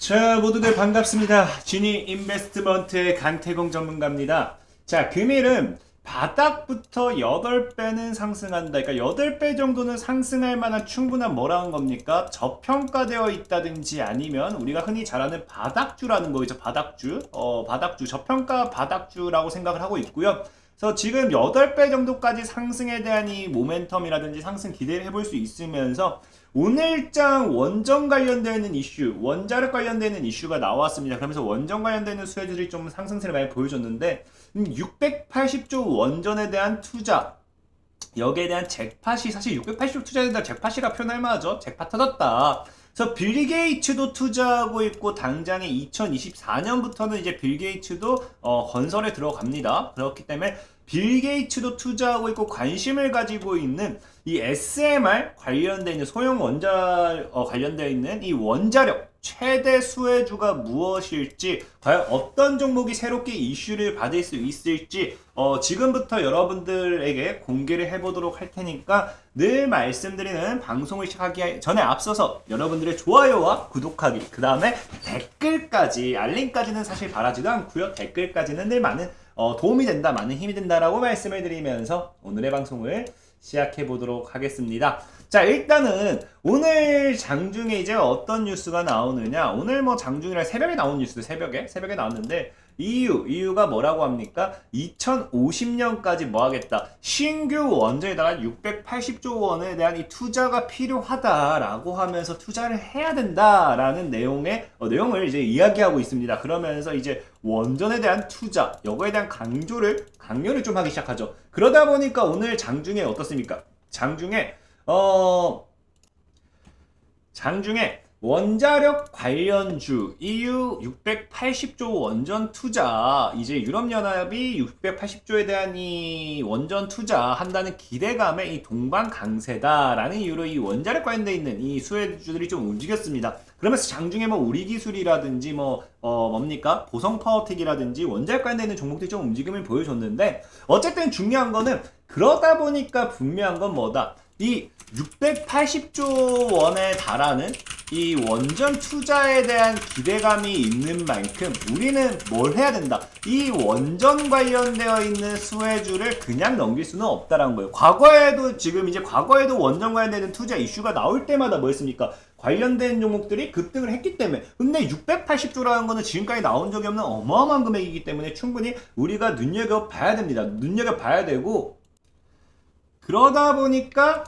자, 모두들 반갑습니다. 지니 인베스트먼트의 강태공 전문가입니다. 자, 금일은 바닥부터 8배는 상승한다. 그러니까 8배 정도는 상승할 만한 충분한 뭐라는 겁니까? 저평가되어 있다든지 아니면 우리가 흔히 잘 아는 바닥주라는 거죠. 바닥주. 바닥주. 저평가 바닥주라고 생각을 하고 있고요. 그래서 지금 8배 정도까지 상승에 대한 이 모멘텀이라든지 상승 기대를 해볼 수 있으면서 오늘장 원전 관련되어 있는 이슈, 원자력 관련되어 있는 이슈가 나왔습니다. 그러면서 원전 관련되는 수혜들이 좀 상승세를 많이 보여줬는데 680조 원전에 대한 투자, 여기에 대한 잭팟이 사실 680조 투자에 대한 잭팟이라 표현할 만하죠. 잭팟 터졌다. 그래서 빌 게이츠도 투자하고 있고 당장에 2024년부터는 이제 빌 게이츠도 건설에 들어갑니다. 그렇기 때문에 빌 게이츠도 투자하고 있고 관심을 가지고 있는 이 SMR 관련되어 있는 소형 관련되어 있는 이 원자력 최대 수혜주가 무엇일지, 과연 어떤 종목이 새롭게 이슈를 받을 수 있을지 지금부터 여러분들에게 공개를 해보도록 할 테니까 늘 말씀드리는 방송을 시작하기 전에 앞서서 여러분들의 좋아요와 구독하기, 그 다음에 댓글까지, 알림까지는 사실 바라지도 않고요. 댓글까지는 늘 많은 도움이 된다, 많은 힘이 된다라고 말씀을 드리면서 오늘의 방송을 시작해 보도록 하겠습니다. 자, 일단은 오늘 장중에 이제 어떤 뉴스가 나오느냐, 오늘 뭐 장중이라 새벽에 나온 뉴스도 새벽에 나왔는데 이유가 뭐라고 합니까? 2050년까지 뭐 하겠다, 신규 원전에다가 680조 원에 대한 이 투자가 필요하다라고 하면서 투자를 해야 된다라는 내용을 이제 이야기하고 있습니다. 그러면서 이제 원전에 대한 투자, 이거에 대한 강요를 좀 하기 시작하죠. 그러다 보니까 오늘 장중에 어떻습니까? 장중에 원자력 관련주 EU 680조 원전 투자, 이제 유럽연합이 680조에 대한 이 원전 투자 한다는 기대감에 이 동반 강세다라는 이유로 이 원자력 관련돼 있는 이 수혜주들이 좀 움직였습니다. 그러면서 장중에 뭐 우리기술이라든지 뭡니까? 보성파워텍이라든지 원자력 관련돼 있는 종목들이 좀 움직임을 보여줬는데, 어쨌든 중요한 거는, 그러다 보니까 분명한 건 뭐다? 이 680조 원에 달하는 이 원전 투자에 대한 기대감이 있는 만큼 우리는 뭘 해야 된다? 이 원전 관련되어 있는 수혜주를 그냥 넘길 수는 없다라는 거예요. 과거에도 원전 관련되는 투자 이슈가 나올 때마다 뭐 했습니까? 관련된 종목들이 급등을 했기 때문에. 근데 680조라는 거는 지금까지 나온 적이 없는 어마어마한 금액이기 때문에 충분히 우리가 눈여겨봐야 됩니다. 눈여겨봐야 되고, 그러다 보니까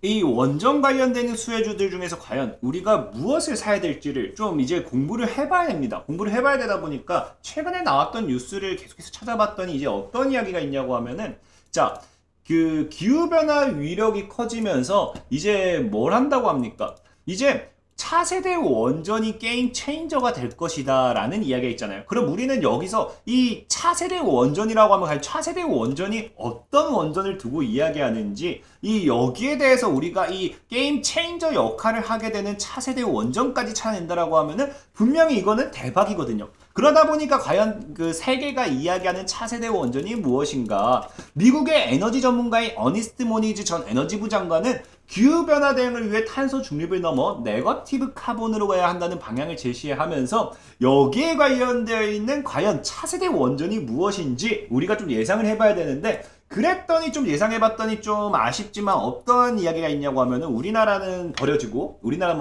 이 원전 관련되는 수혜주들 중에서 과연 우리가 무엇을 사야 될지를 좀 이제 공부를 해봐야 됩니다. 공부를 해봐야 되다 보니까 최근에 나왔던 뉴스를 계속해서 찾아봤더니 이제 어떤 이야기가 있냐고 하면은, 자, 그 기후변화 위력이 커지면서 이제 뭘 한다고 합니까? 이제 차세대 원전이 게임 체인저가 될 것이다 라는 이야기가 있잖아요. 그럼 우리는 여기서 이 차세대 원전이라고 하면 과연 차세대 원전이 어떤 원전을 두고 이야기하는지, 여기에 대해서 우리가 이 게임 체인저 역할을 하게 되는 차세대 원전까지 찾아낸다라고 하면은 분명히 이거는 대박이거든요. 그러다 보니까 과연 그 세계가 이야기하는 차세대 원전이 무엇인가? 미국의 에너지 전문가인 어니스트 모니즈 전 에너지부 장관은 기후변화 대응을 위해 탄소 중립을 넘어 네거티브 카본으로 가야 한다는 방향을 제시하면서 여기에 관련되어 있는 과연 차세대 원전이 무엇인지 우리가 좀 예상을 해봐야 되는데, 그랬더니 좀 예상해봤더니 좀 아쉽지만 어떤 이야기가 있냐고 하면은, 우리나라는 버려지고, 우리나라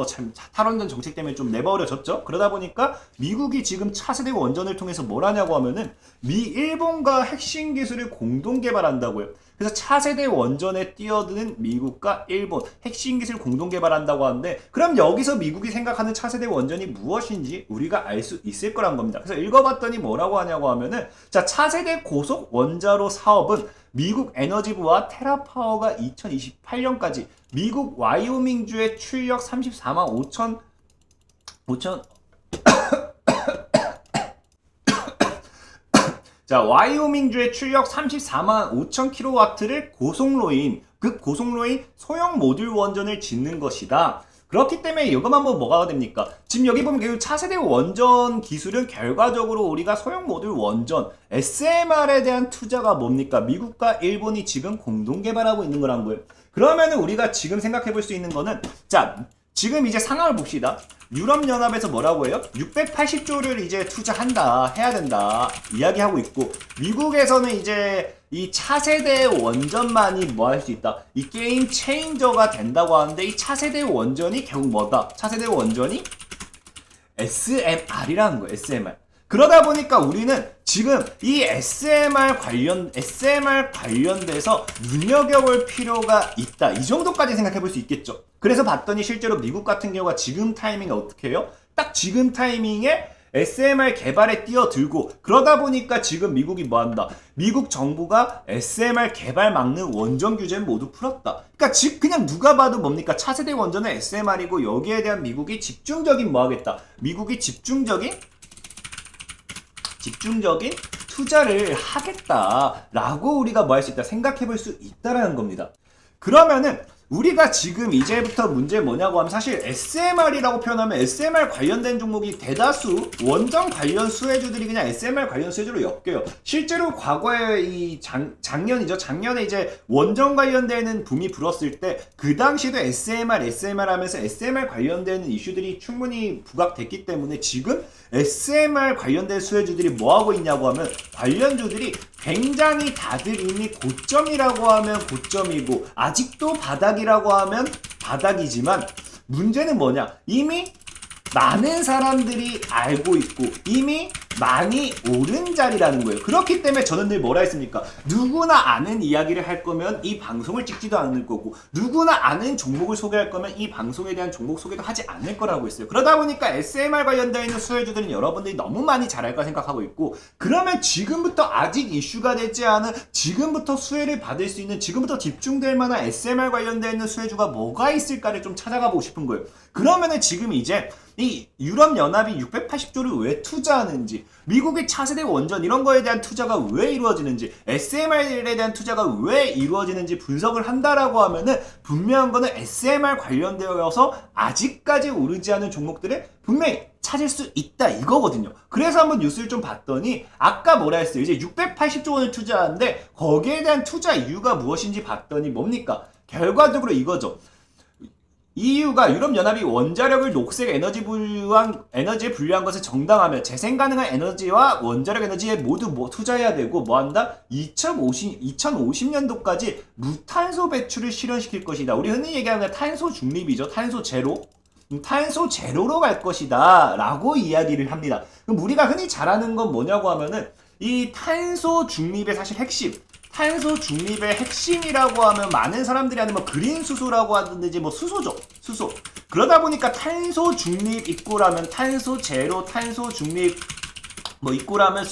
탈원전 정책 때문에 좀 내버려졌죠. 그러다 보니까 미국이 지금 차세대 원전을 통해서 뭘 하냐고 하면은 일본과 핵심 기술을 공동 개발한다고요. 그래서 차세대 원전에 뛰어드는 미국과 일본 핵심 기술 공동 개발한다고 하는데, 그럼 여기서 미국이 생각하는 차세대 원전이 무엇인지 우리가 알 수 있을 거란 겁니다. 그래서 읽어봤더니 뭐라고 하냐고 하면은, 자, 차세대 고속 원자로 사업은 미국 에너지부와 테라파워가 2028년까지 미국 와이오밍주의 출력 34만 5천 자, 와이오밍주의 출력 34만 5천 킬로와트를 고속로인 소형 모듈 원전을 짓는 것이다. 그렇기 때문에 이것만 보면 뭐가 됩니까? 지금 여기 보면 그 차세대 원전 기술은 결과적으로 우리가 소형 모듈 원전 SMR에 대한 투자가 뭡니까? 미국과 일본이 지금 공동 개발하고 있는 거란 거예요. 그러면은 우리가 지금 생각해 볼 수 있는 거는, 자, 지금 이제 상황을 봅시다. 유럽연합에서 뭐라고 해요? 680조를 이제 투자한다, 해야 된다 이야기하고 있고, 미국에서는 이제 이 차세대 원전만이 뭐 할 수 있다, 이 게임 체인저가 된다고 하는데, 이 차세대 원전이 결국 뭐다? 차세대 원전이 SMR이라는 거예요. SMR. 그러다 보니까 우리는 지금 이 SMR 관련돼서 눈여겨볼 필요가 있다. 이 정도까지 생각해 볼 수 있겠죠. 그래서 봤더니 실제로 미국 같은 경우가 지금 타이밍에 어떻게 해요? 딱 지금 타이밍에 SMR 개발에 뛰어들고, 그러다 보니까 지금 미국이 뭐 한다? 미국 정부가 SMR 개발 막는 원전 규제를 모두 풀었다. 그러니까 즉 그냥 누가 봐도 뭡니까? 차세대 원전은 SMR이고, 여기에 대한 미국이 집중적인 뭐 하겠다? 미국이 집중적인 투자를 하겠다라고 우리가 뭐 할 수 있다, 생각해 볼 수 있다라는 겁니다. 그러면은 우리가 지금 이제부터 문제 뭐냐고 하면, 사실 SMR이라고 표현하면 SMR 관련된 종목이 대다수 원전 관련 수혜주들이 그냥 SMR 관련 수혜주로 엮여요. 실제로 과거에 이 작년에 이제 원전 관련되는 붐이 불었을 때 그 당시에도 SMR 하면서 SMR 관련되는 이슈들이 충분히 부각됐기 때문에, 지금 SMR 관련된 수혜주들이 뭐 하고 있냐고 하면, 관련주들이 굉장히 다들 이미 고점이라고 하면 고점이고, 아직도 바닥이라고 하면 바닥이지만, 문제는 뭐냐? 이미 많은 사람들이 알고 있고 이미 많이 오른 자리라는 거예요. 그렇기 때문에 저는 늘 뭐라 했습니까? 누구나 아는 이야기를 할 거면 이 방송을 찍지도 않을 거고, 누구나 아는 종목을 소개할 거면 이 방송에 대한 종목 소개도 하지 않을 거라고 했어요. 그러다 보니까 SMR 관련되어 있는 수혜주들은 여러분들이 너무 많이 잘 알까 생각하고 있고, 그러면 지금부터 아직 이슈가 되지 않은, 지금부터 수혜를 받을 수 있는, 지금부터 집중될 만한 SMR 관련되어 있는 수혜주가 뭐가 있을까를 좀 찾아가 보고 싶은 거예요. 그러면은 지금 이제 이 유럽연합이 680조를 왜 투자하는지, 미국의 차세대 원전 이런 거에 대한 투자가 왜 이루어지는지, SMR에 대한 투자가 왜 이루어지는지 분석을 한다라고 하면은, 분명한 거는 SMR 관련되어서 아직까지 오르지 않은 종목들을 분명히 찾을 수 있다 이거거든요. 그래서 한번 뉴스를 좀 봤더니, 아까 뭐라 했어요? 이제 680조 원을 투자하는데 거기에 대한 투자 이유가 무엇인지 봤더니 뭡니까? 결과적으로 이거죠. EU가 유럽연합이 원자력을 녹색 에너지에 분류한 것을 정당하며 재생 가능한 에너지와 원자력 에너지에 모두 투자해야 되고, 뭐한다? 2050년도까지 무탄소 배출을 실현시킬 것이다. 우리 흔히 얘기하는 탄소 중립이죠. 탄소 제로로 갈 것이다 라고 이야기를 합니다. 그럼 우리가 흔히 잘 아는 건 뭐냐고 하면은, 이 탄소 중립의 사실 탄소 중립의 핵심이라고 하면, 많은 사람들이 하는 뭐 그린 수소라고 하든지 뭐 수소죠. 수소. 그러다 보니까 탄소 중립 이꼬라면 탄소 제로, 탄소 중립 뭐 이꼬라면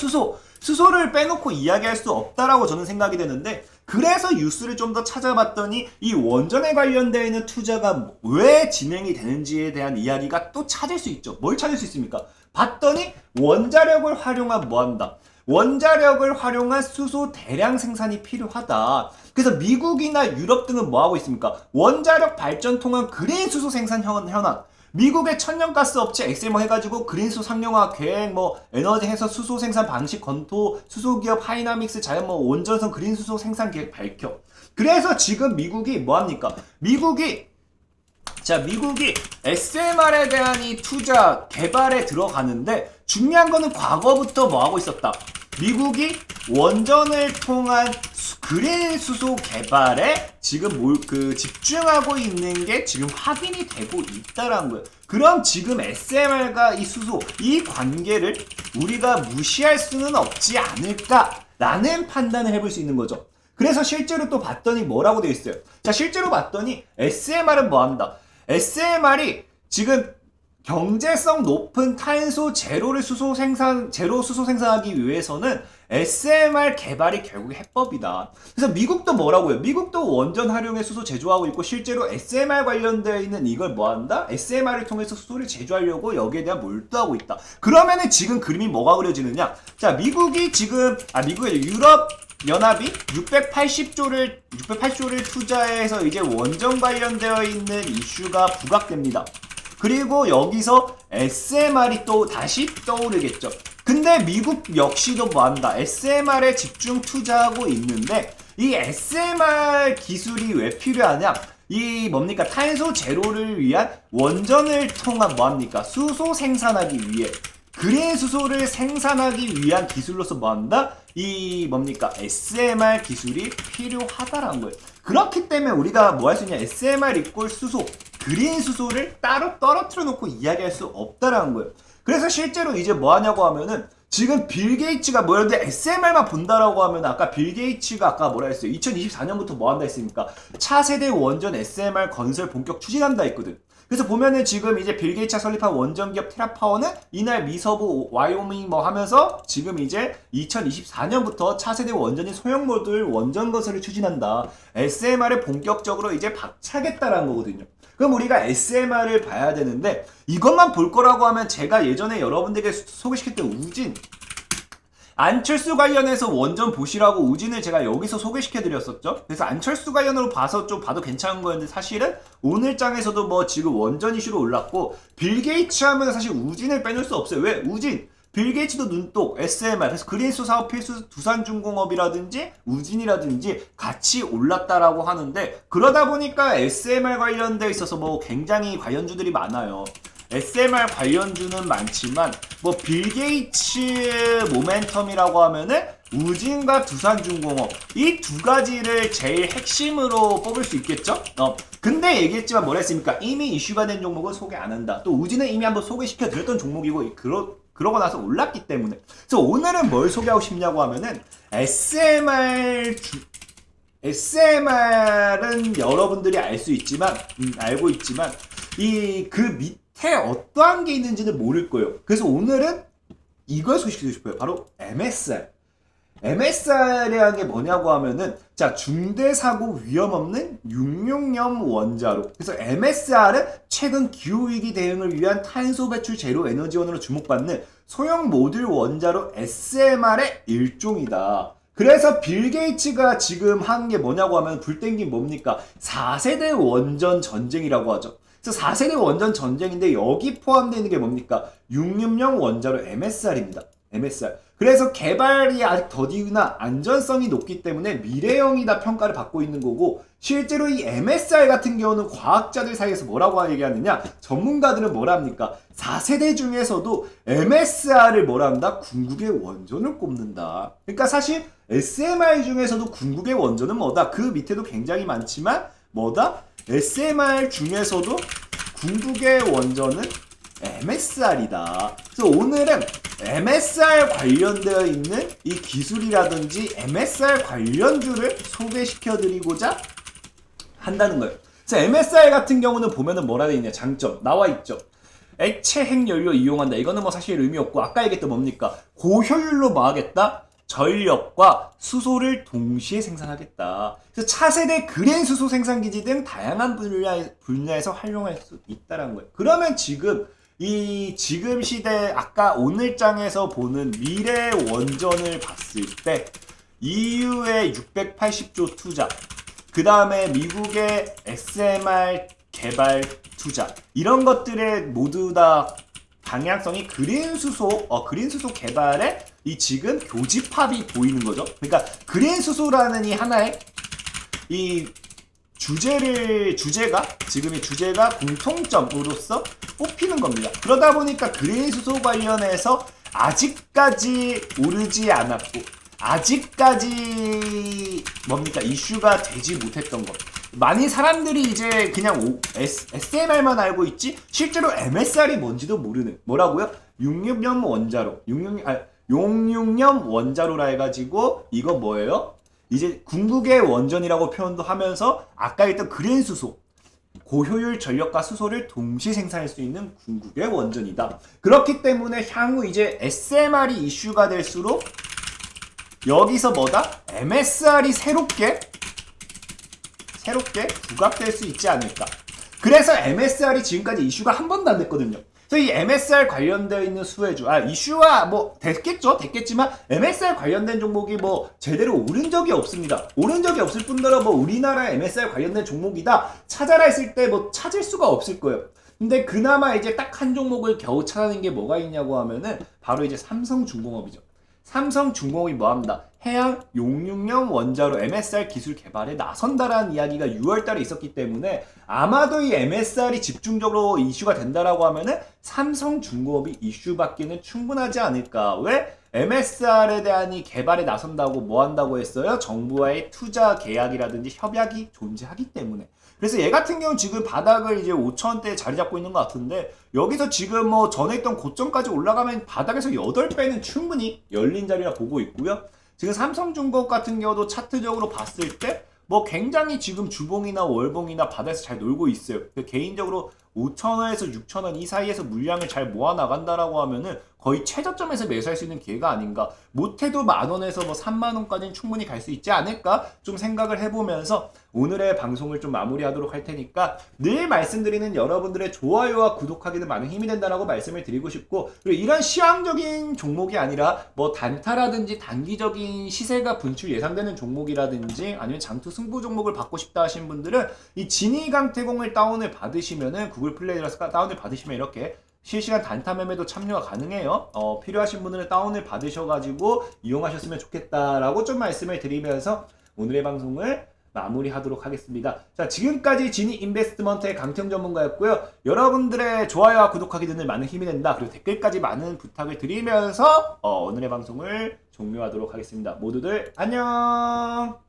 수소를 빼놓고 이야기할 수 없다라고 저는 생각이 되는데, 그래서 뉴스를 좀 더 찾아봤더니 이 원전에 관련되어 있는 투자가 왜 진행이 되는지에 대한 이야기가 또 찾을 수 있죠. 뭘 찾을 수 있습니까? 봤더니 원자력을 활용한 뭐한다? 원자력을 활용한 수소 대량 생산이 필요하다. 그래서 미국이나 유럽 등은 뭐 하고 있습니까? 원자력 발전 통한 그린 수소 생산 현황. 미국의 천연가스 업체 엑셀모 해가지고 그린 수소 상용화 계획, 뭐 에너지 해서 수소 생산 방식 검토, 수소기업 하이나믹스 자연 뭐 온전성 그린 수소 생산 계획 밝혀. 그래서 지금 미국이 뭐 합니까? 미국이 SMR에 대한 이 투자 개발에 들어가는데, 중요한 거는 과거부터 뭐 하고 있었다? 미국이 원전을 통한 그린 수소 개발에 지금 집중하고 있는 게 지금 확인이 되고 있다라는 거예요. 그럼 지금 SMR과 이 수소, 이 관계를 우리가 무시할 수는 없지 않을까라는 판단을 해볼 수 있는 거죠. 그래서 실제로 또 봤더니 뭐라고 되어 있어요? 자, 실제로 봤더니 SMR은 뭐 한다? SMR이 지금 경제성 높은 탄소 제로 수소 생산하기 위해서는 SMR 개발이 결국 해법이다. 그래서 미국도 뭐라고 해요? 미국도 원전 활용에 수소 제조하고 있고, 실제로 SMR 관련되어 있는 이걸 뭐 한다? SMR을 통해서 수소를 제조하려고 여기에 대한 몰두하고 있다. 그러면은 지금 그림이 뭐가 그려지느냐? 자, 미국이 유럽 연합이 680조를 투자해서 이제 원전 관련되어 있는 이슈가 부각됩니다. 그리고 여기서 SMR이 또 다시 떠오르겠죠. 근데 미국 역시도 뭐한다? SMR에 집중 투자하고 있는데, 이 SMR 기술이 왜 필요하냐? 이 뭡니까? 탄소 제로를 위한 원전을 통한 뭐합니까? 수소 생산하기 위해 그린 수소를 생산하기 위한 기술로서 뭐한다? 이 뭡니까? SMR 기술이 필요하다라는 거예요. 그렇기 때문에 우리가 뭐 할 수 있냐? SMR 이꼴 수소, 그린 수소를 따로 떨어뜨려 놓고 이야기할 수 없다라는 거예요. 그래서 실제로 이제 뭐 하냐고 하면은 지금 빌 게이츠가 뭐였는데 SMR만 본다라고 하면 아까 빌 게이츠가 아까 뭐라 했어요? 2024년부터 뭐 한다 했으니까 차세대 원전 SMR 건설 본격 추진한다 했거든. 그래서 보면은 지금 이제 빌 게이츠가 설립한 원전 기업 테라파워는 이날 미서부 와이오밍 뭐 하면서 지금 이제 2024년부터 차세대 원전인 소형 모듈 원전 건설을 추진한다. SMR을 본격적으로 이제 박차겠다라는 거거든요. 그럼 우리가 SMR을 봐야 되는데 이것만 볼 거라고 하면 제가 예전에 여러분들에게 소개시켰던 우진 안철수 관련해서 원전 보시라고 우진을 제가 여기서 소개시켜드렸었죠. 그래서 안철수 관련으로 봐서 좀 봐도 괜찮은 거였는데 사실은 오늘 장에서도 뭐 지금 원전 이슈로 올랐고 빌 게이츠 하면 사실 우진을 빼놓을 수 없어요. 왜? 우진! 빌 게이츠도 눈독, SMR, 그래서 그린수 사업 필수 두산중공업이라든지 우진이라든지 같이 올랐다라고 하는데 그러다 보니까 SMR 관련돼 있어서 뭐 굉장히 관련주들이 많아요. SMR 관련주는 많지만 뭐 빌 게이츠 모멘텀이라고 하면은 우진과 두산중공업 이 두 가지를 제일 핵심으로 뽑을 수 있겠죠? 근데 얘기했지만 뭐라 했습니까? 이미 이슈가 된 종목은 소개 안 한다. 또 우진은 이미 한번 소개시켜 드렸던 종목이고 그러고 나서 올랐기 때문에. 그래서 오늘은 뭘 소개하고 싶냐고 하면은 SMR은 여러분들이 알 수 있지만 알고 있지만 이 그 밑에 어떠한 게 있는지는 모를 거예요. 그래서 오늘은 이걸 소개시키고 싶어요. 바로 MSR. MSR이라는 게 뭐냐고 하면은 자 중대사고 위험 없는 66년 원자로. 그래서 MSR은 최근 기후위기 대응을 위한 탄소 배출 제로 에너지원으로 주목받는 소형 모듈 원자로 SMR의 일종이다. 그래서 빌 게이츠가 지금 한 게 뭐냐고 하면 불 땡긴 뭡니까? 4세대 원전 전쟁이라고 하죠. 그래서 4세대 원전 전쟁인데 여기 포함되어 있는 게 뭡니까? 66년 원자로 MSR입니다. MSR. 그래서 개발이 아직 더디나 안전성이 높기 때문에 미래형이다 평가를 받고 있는 거고 실제로 이 MSR 같은 경우는 과학자들 사이에서 뭐라고 얘기하느냐 전문가들은 뭐라 합니까 4세대 중에서도 MSR을 뭐라 한다 궁극의 원전을 꼽는다. 그러니까 사실 SMR 중에서도 궁극의 원전은 뭐다 그 밑에도 굉장히 많지만 뭐다 SMR 중에서도 궁극의 원전은 MSR이다. 그래서 오늘은 MSR 관련되어 있는 이 기술이라든지 MSR 관련주를 소개시켜드리고자 한다는 거예요. 그래서 MSR 같은 경우는 보면은 뭐라 되어 있냐 장점 나와 있죠. 액체 핵연료 이용한다. 이거는 뭐 사실 의미 없고 아까 얘기했던 뭡니까 고효율로 뭐 하겠다? 전력과 수소를 동시에 생산하겠다. 그래서 차세대 그린 수소 생산기지 등 다양한 분야에서 활용할 수 있다는 거예요. 그러면 지금 시대 아까 오늘 장에서 보는 미래 원전을 봤을 때 EU의 680조 투자, 그 다음에 미국의 SMR 개발 투자 이런 것들의 모두 다 방향성이 그린 수소 개발에 이 지금 교집합이 보이는 거죠. 그러니까 그린 수소라는 이 하나의 이 주제가 공통점으로서 뽑히는 겁니다. 그러다 보니까 그린 수소 관련해서 아직까지 오르지 않았고 아직까지 이슈가 되지 못했던 것. 많이 사람들이 이제 그냥 SMR만 알고 있지 실제로 MSR이 뭔지도 모르는 뭐라고요? 66년 원자로 66년 원자로라 해가지고 이거 뭐예요? 이제 궁극의 원전이라고 표현도 하면서 아까 했던 그린 수소 고효율 전력과 수소를 동시 생산할 수 있는 궁극의 원전이다. 그렇기 때문에 향후 이제 SMR이 이슈가 될수록 여기서 MSR이 새롭게 부각될 수 있지 않을까. 그래서 MSR이 지금까지 이슈가 한 번도 안 됐거든요. 그래서 이 MSR 관련되어 있는 수혜주, 이슈가 됐겠지만 MSR 관련된 종목이 제대로 오른 적이 없습니다. 오른 적이 없을 뿐더러 우리나라 MSR 관련된 종목이다 찾아라 했을 때 찾을 수가 없을 거예요. 근데 그나마 이제 딱 한 종목을 겨우 찾아낸 게 뭐가 있냐고 하면은 바로 이제 삼성중공업이죠. 삼성중공업이 뭐합니다. 해양 용융염 원자로 MSR 기술 개발에 나선다라는 이야기가 6월달에 있었기 때문에 아마도 이 MSR이 집중적으로 이슈가 된다라고 하면은 삼성중공업이 이슈받기는 충분하지 않을까. 왜? MSR에 대한 이 개발에 나선다고 뭐 한다고 했어요? 정부와의 투자 계약이라든지 협약이 존재하기 때문에. 그래서 얘 같은 경우는 지금 바닥을 이제 5천원대에 자리 잡고 있는 것 같은데 여기서 지금 뭐 전에 있던 고점까지 올라가면 바닥에서 8배는 충분히 열린 자리라 보고 있고요. 지금 삼성중공업 같은 경우도 차트적으로 봤을 때 뭐 굉장히 지금 주봉이나 월봉이나 바닥에서 잘 놀고 있어요. 개인적으로 5,000원에서 6,000원 이 사이에서 물량을 잘 모아 나간다라고 하면은 거의 최저점에서 매수할 수 있는 기회가 아닌가. 못해도 만원에서 뭐 3만원까지는 충분히 갈 수 있지 않을까 좀 생각을 해보면서 오늘의 방송을 좀 마무리하도록 할 테니까 늘 말씀드리는 여러분들의 좋아요와 구독하기는 많은 힘이 된다라고 말씀을 드리고 싶고, 그리고 이런 시황적인 종목이 아니라 뭐 단타라든지 단기적인 시세가 분출 예상되는 종목이라든지 아니면 장투 승부 종목을 받고 싶다 하신 분들은 이 진이강태공을 다운을 받으시면은 구글 플레이에서 다운을 받으시면 이렇게 실시간 단타 매매도 참여가 가능해요. 필요하신 분들은 다운을 받으셔가지고 이용하셨으면 좋겠다라고 좀 말씀을 드리면서 오늘의 방송을 마무리하도록 하겠습니다. 자, 지금까지 지니 인베스트먼트의 강태형 전문가였고요. 여러분들의 좋아요와 구독하기 늘 많은 힘이 된다. 그리고 댓글까지 많은 부탁을 드리면서 오늘의 방송을 종료하도록 하겠습니다. 모두들 안녕.